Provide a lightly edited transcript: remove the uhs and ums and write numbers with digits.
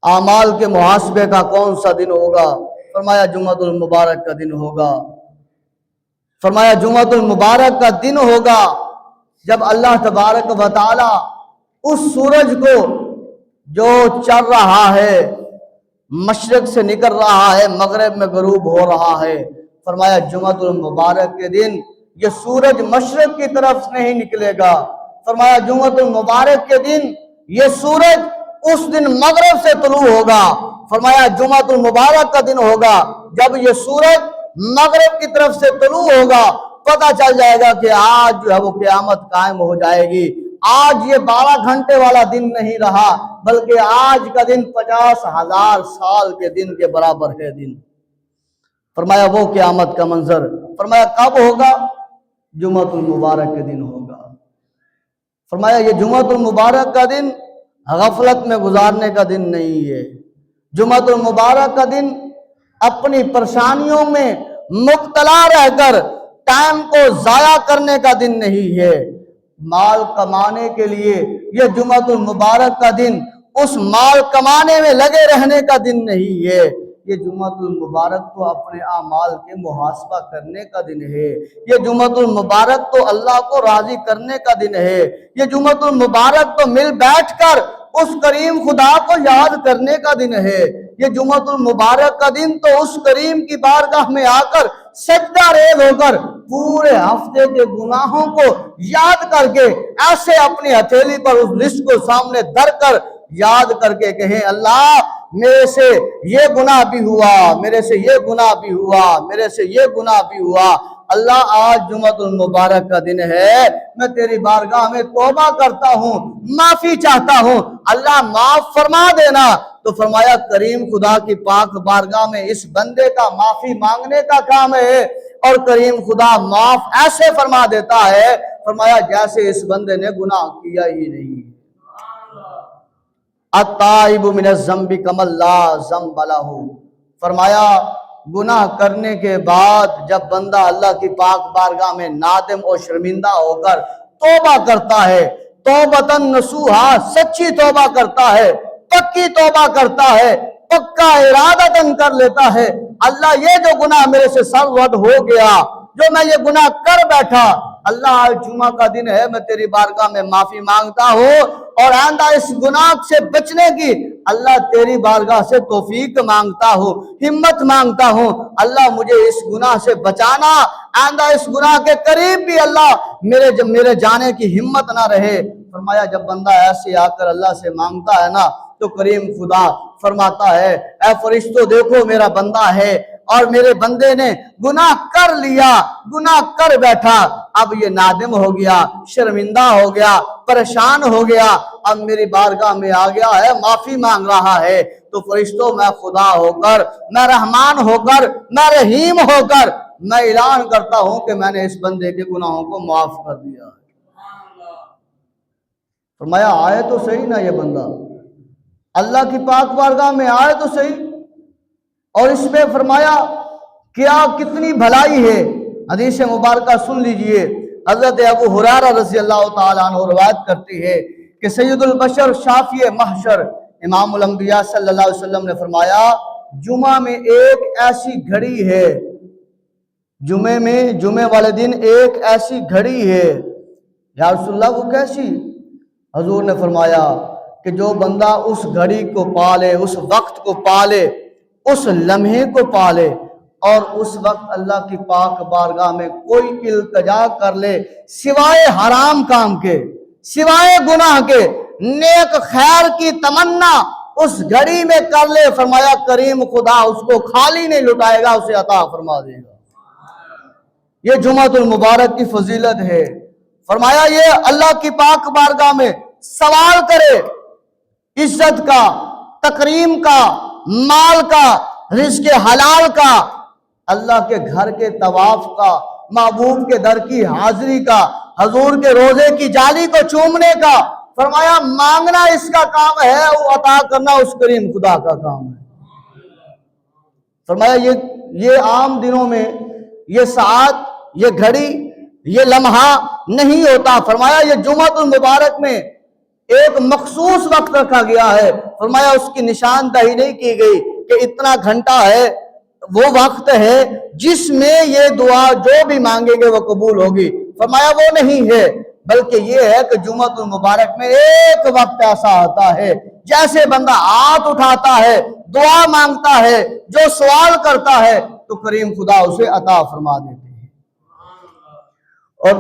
اعمال کے محاسبے کا کون سا دن ہوگا؟ فرمایا جمعۃ المبارک کا دن ہوگا۔ فرمایا جمعۃ المبارک کا دن ہوگا جب اللہ تبارک و تعالی اس سورج کو جو چڑھ رہا ہے، مشرق سے نکل رہا ہے، مغرب میں غروب ہو رہا ہے، فرمایا جمعۃ المبارک کے دن یہ سورج مشرق کی طرف نہیں نکلے گا۔ فرمایا جمعۃ المبارک کے دن یہ سورج اس دن مغرب سے طلوع ہوگا۔ فرمایا جمعۃ المبارک کا دن ہوگا جب یہ سورج مغرب کی طرف سے طلوع ہوگا، پتہ چل جائے گا کہ آج جو ہے وہ قیامت قائم ہو جائے گی۔ آج یہ 12 گھنٹے والا دن نہیں رہا، بلکہ آج کا دن 50,000 سال کے دن کے برابر ہے دن۔ فرمایا وہ قیامت کا منظر، فرمایا کب ہوگا؟ جمعۃ المبارک کے دن ہوگا۔ فرمایا یہ جمعۃ المبارک کا دن غفلت میں گزارنے کا دن نہیں ہے۔ جمعۃ المبارک کا دن اپنی پریشانیوں میں مبتلا رہ کر ٹائم کو ضائع کرنے کا دن نہیں ہے۔ مال کمانے کے لیے یہ جمعۃ المبارک کا دن اس مال کمانے میں لگے رہنے کا دن نہیں ہے۔ یہ جمعۃ المبارک تو اپنے اعمال کے محاسبہ کرنے کا دن ہے۔ یہ جمعۃ المبارک تو اللہ کو راضی کرنے کا دن ہے۔ یہ جمعۃ المبارک تو مل بیٹھ کر اس کریم خدا کو یاد کرنے کا دن ہے۔ یہ جمعۃ المبارک کا دن تو اس کریم کی بارگاہ میں آ کر سجدہ ریز ہو کر پورے ہفتے کے گناہوں کو یاد کر کے ایسے اپنی ہتھیلی پر اس لسٹ کو سامنے دھر کر یاد کر کے کہیں اللہ میرے سے یہ گناہ بھی ہوا، میرے سے یہ گناہ بھی ہوا، میرے سے یہ گناہ بھی ہوا۔ اللہ آج جمعۃ المبارک کا دن ہے، میں تیری بارگاہ میں توبہ کرتا ہوں، معافی چاہتا ہوں، اللہ معاف فرما دینا۔ تو فرمایا کریم خدا کی پاک بارگاہ میں اس بندے کا معافی مانگنے کا کام ہے، اور کریم خدا معاف ایسے فرما دیتا ہے، فرمایا جیسے اس بندے نے گناہ کیا ہی نہیں۔ التائب من الذنب کمن لا ذنب لہ۔ فرمایا گناہ کرنے کے بعد جب بندہ اللہ کی پاک بارگاہ میں نادم اور شرمندہ ہو کر توبہ کرتا ہے، توبۃ نصوحا، سچی توبہ کرتا ہے، پکی توبہ کرتا ہے، پکا ارادتاً کر لیتا ہے، اللہ یہ جو گناہ میرے سے سرزد ہو گیا، جو میں یہ گناہ کر بیٹھا، اللہ آج جمعہ کا دن ہے، میں تیری بارگاہ میں معافی مانگتا ہوں، اور آئندہ اس گناہ سے بچنے کی اللہ تیری بارگاہ سے توفیق مانگتا ہوں، ہمت مانگتا ہوں، اللہ مجھے اس گناہ سے بچانا، آئندہ اس گناہ کے قریب بھی اللہ میرے جانے کی ہمت نہ رہے۔ فرمایا جب بندہ ایسے آ کر اللہ سے مانگتا ہے نا، تو کریم خدا فرماتا ہے اے فرشتوں دیکھو میرا بندہ ہے، اور میرے بندے نے گناہ کر لیا، گناہ کر بیٹھا، اب یہ نادم ہو گیا، شرمندہ ہو گیا، پریشان ہو گیا، اب میری بارگاہ میں آ گیا ہے، معافی مانگ رہا ہے۔ تو فرشتوں میں خدا ہو کر، میں رحمان ہو کر، میں رحیم ہو کر، میں اعلان کرتا ہوں کہ میں نے اس بندے کے گناہوں کو معاف کر دیا۔ فرمایا آئے تو صحیح نا یہ بندہ، اللہ کی پاک بارگاہ میں آئے تو صحیح، اور اس میں فرمایا کیا کتنی بھلائی ہے۔ حدیث مبارکہ سن لیجئے، حضرت ابو ہریرہ رضی اللہ تعالیٰ عنہ روایت کرتی ہے کہ سید البشر شافی محشر امام الانبیاء صلی اللہ علیہ وسلم نے فرمایا جمعہ میں ایک ایسی گھڑی ہے، جمعے والے دن ایک ایسی گھڑی ہے۔ یا رسول اللہ وہ کیسی؟ حضور نے فرمایا کہ جو بندہ اس گھڑی کو پالے، اس وقت کو پالے، اس لمحے کو پالے، اور اس وقت اللہ کی پاک بارگاہ میں کوئی التجا کر لے سوائے حرام کام کے، سوائے گناہ کے، نیک خیر کی تمنا اس گھڑی میں کر لے، فرمایا کریم خدا اس کو خالی نہیں لٹائے گا، اسے عطا فرما دے گا۔ یہ جمعۃ المبارک کی فضیلت ہے۔ فرمایا یہ اللہ کی پاک بارگاہ میں سوال کرے عزت کا، تکریم کا، مال کا، رزق حلال کا، اللہ کے گھر کے طواف کا، محبوب کے در کی حاضری کا، حضور کے روزے کی جالی کو چومنے کا۔ فرمایا مانگنا اس کا کام ہے، وہ عطا کرنا اس کریم خدا کا کام ہے۔ فرمایا یہ عام دنوں میں یہ ساعت، یہ گھڑی، یہ لمحہ نہیں ہوتا۔ فرمایا یہ جمعۃ المبارک میں ایک مخصوص وقت رکھا گیا ہے، فرمایا اس کی نشاندہی نہیں کی گئی کہ اتنا گھنٹہ ہے، وہ وقت ہے جس میں یہ دعا جو بھی مانگیں گے وہ قبول ہوگی۔ فرمایا وہ نہیں ہے، بلکہ یہ ہے کہ جمعۃ المبارک میں ایک وقت ایسا آتا ہے جیسے بندہ ہاتھ اٹھاتا ہے، دعا مانگتا ہے، جو سوال کرتا ہے تو کریم خدا اسے عطا فرما دیتے ہیں۔ اور